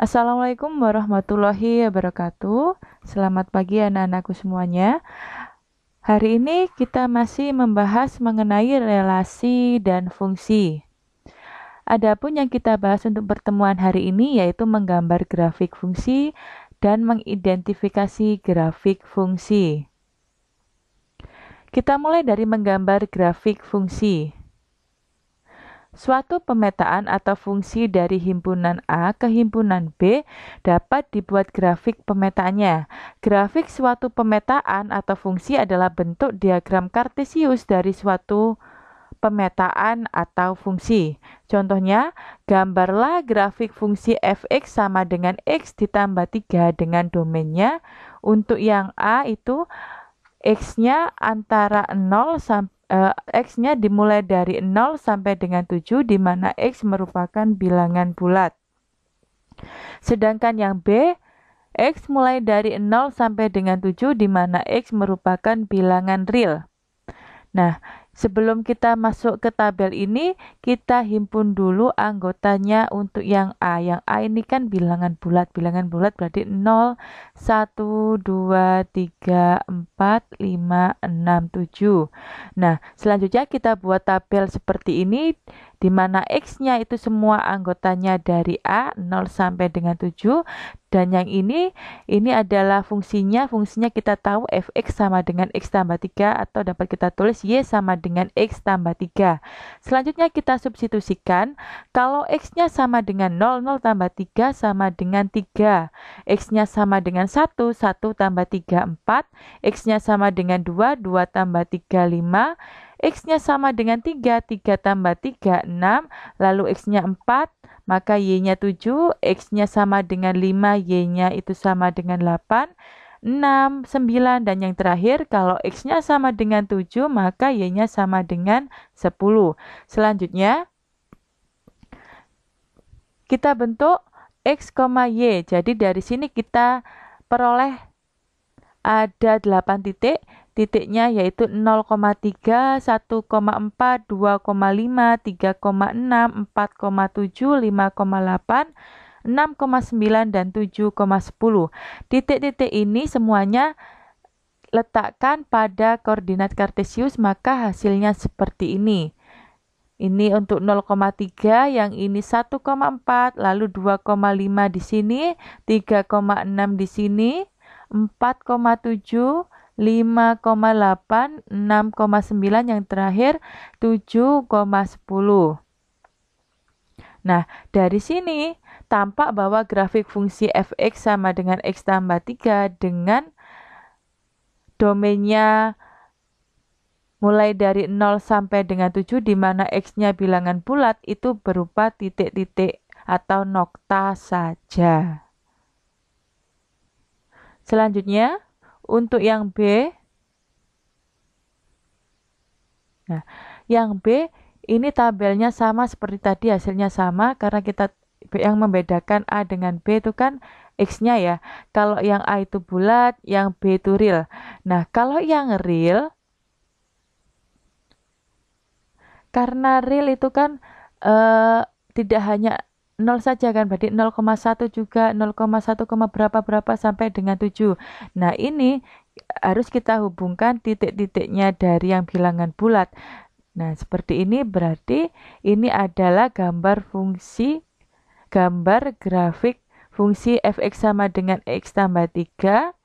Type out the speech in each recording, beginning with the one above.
Assalamualaikum warahmatullahi wabarakatuh. Selamat pagi anak-anakku semuanya. Hari ini kita masih membahas mengenai relasi dan fungsi. Adapun yang kita bahas untuk pertemuan hari ini yaitu menggambar grafik fungsi dan mengidentifikasi grafik fungsi. Kita mulai dari menggambar grafik fungsi. Suatu pemetaan atau fungsi dari himpunan A ke himpunan B dapat dibuat grafik pemetaannya. Grafik suatu pemetaan atau fungsi adalah bentuk diagram kartesius dari suatu pemetaan atau fungsi. Contohnya, gambarlah grafik fungsi fx sama dengan x ditambah 3 dengan domainnya. Untuk yang A itu X-nya antara 0 sampai X-nya dimulai dari 0 sampai dengan 7 di mana X merupakan bilangan bulat. Sedangkan yang B, X mulai dari 0 sampai dengan 7 di mana X merupakan bilangan real. Nah, sebelum kita masuk ke tabel ini, kita himpun dulu anggotanya untuk yang A. Yang A ini kan bilangan bulat. Bilangan bulat berarti 0, 1, 2, 3, 4, 5, 6, 7. Nah, selanjutnya kita buat tabel seperti ini, di mana X-nya itu semua anggotanya dari A, 0 sampai dengan 7. Dan yang ini adalah fungsinya kita tahu fx sama dengan x tambah 3 atau dapat kita tulis y sama dengan x tambah 3. Selanjutnya kita substitusikan, kalau x-nya sama dengan 0, 0 tambah 3 sama dengan 3. X-nya sama dengan 1, 1 tambah 3, 4. X-nya sama dengan 2, 2 tambah 3, 5. X-nya sama dengan 3, 3 tambah 3, 6. Lalu X-nya 4, maka Y-nya 7, X-nya sama dengan 5, Y-nya itu sama dengan 8, 6, 9, dan yang terakhir kalau X-nya sama dengan 7, maka Y-nya sama dengan 10. Selanjutnya, kita bentuk X, Y. Jadi dari sini kita peroleh ada 8 titik. Titiknya yaitu 0,3, 1,4, 2,5, 3,6, 4,7, 5,8, 6,9, dan 7,10. Titik-titik ini semuanya letakkan pada koordinat kartesius, maka hasilnya seperti ini. Ini untuk 0,3, yang ini 1,4, lalu 2,5 di sini, 3,6 di sini, 4,7, 5,8, 6,9, yang terakhir 7,10. Nah, dari sini tampak bahwa grafik fungsi fx sama dengan x tambah 3 dengan domainnya mulai dari 0 sampai dengan 7 di mana x-nya bilangan bulat itu berupa titik-titik atau nokta saja. Selanjutnya, untuk yang B, nah, yang B ini tabelnya sama seperti tadi, hasilnya sama karena kita yang membedakan A dengan B itu kan X-nya ya. Kalau yang A itu bulat, yang B itu real. Nah, kalau yang real, karena real itu kan tidak hanya 0 saja kan, berarti 0,1 juga, 0,1, berapa sampai dengan 7. Nah, ini harus kita hubungkan titik-titiknya dari yang bilangan bulat. Nah, seperti ini berarti ini adalah gambar grafik fungsi fx sama dengan x tambah 3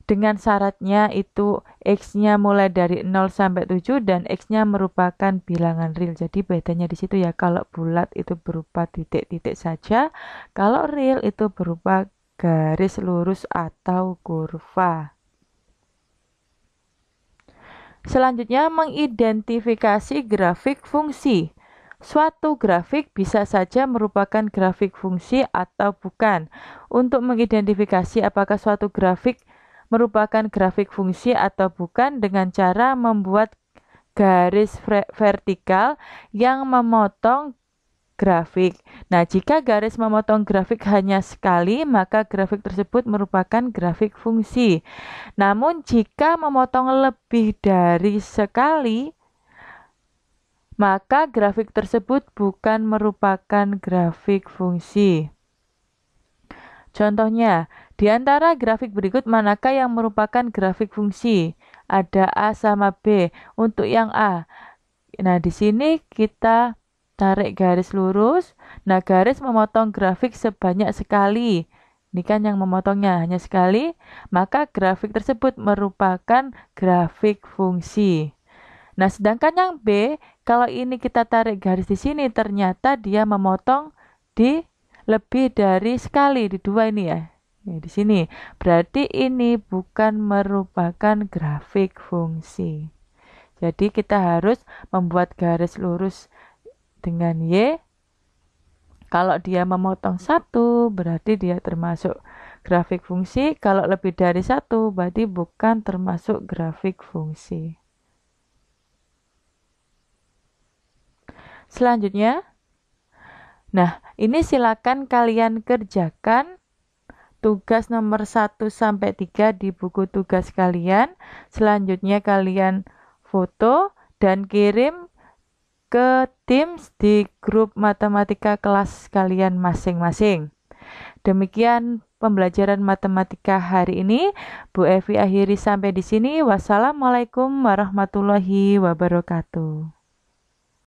dengan syaratnya itu X-nya mulai dari 0 sampai 7 dan X-nya merupakan bilangan real. Jadi bedanya di situ ya, kalau bulat itu berupa titik-titik saja, kalau real itu berupa garis lurus atau kurva. Selanjutnya, mengidentifikasi grafik fungsi. Suatu grafik bisa saja merupakan grafik fungsi atau bukan. Untuk mengidentifikasi apakah suatu grafik merupakan grafik fungsi atau bukan dengan cara membuat garis vertikal yang memotong grafik. Nah, jika garis memotong grafik hanya sekali, maka grafik tersebut merupakan grafik fungsi. Namun, jika memotong lebih dari sekali, maka grafik tersebut bukan merupakan grafik fungsi. Contohnya, di antara grafik berikut manakah yang merupakan grafik fungsi? Ada A sama B. Untuk yang A. Nah, di sini kita tarik garis lurus. Nah, garis memotong grafik sebanyak sekali. Ini kan yang memotongnya hanya sekali, maka grafik tersebut merupakan grafik fungsi. Nah, sedangkan yang B, kalau ini kita tarik garis di sini, ternyata dia memotong di lebih dari sekali, di dua ini ya. Di sini. Berarti ini bukan merupakan grafik fungsi. Jadi kita harus membuat garis lurus dengan Y. Kalau dia memotong satu, berarti dia termasuk grafik fungsi. Kalau lebih dari satu, berarti bukan termasuk grafik fungsi. Selanjutnya, nah ini silakan kalian kerjakan tugas nomor 1 sampai 3 di buku tugas kalian. Selanjutnya kalian foto dan kirim ke Teams di grup matematika kelas kalian masing-masing. Demikian pembelajaran matematika hari ini. Bu Evi akhiri sampai di sini. Wassalamualaikum warahmatullahi wabarakatuh.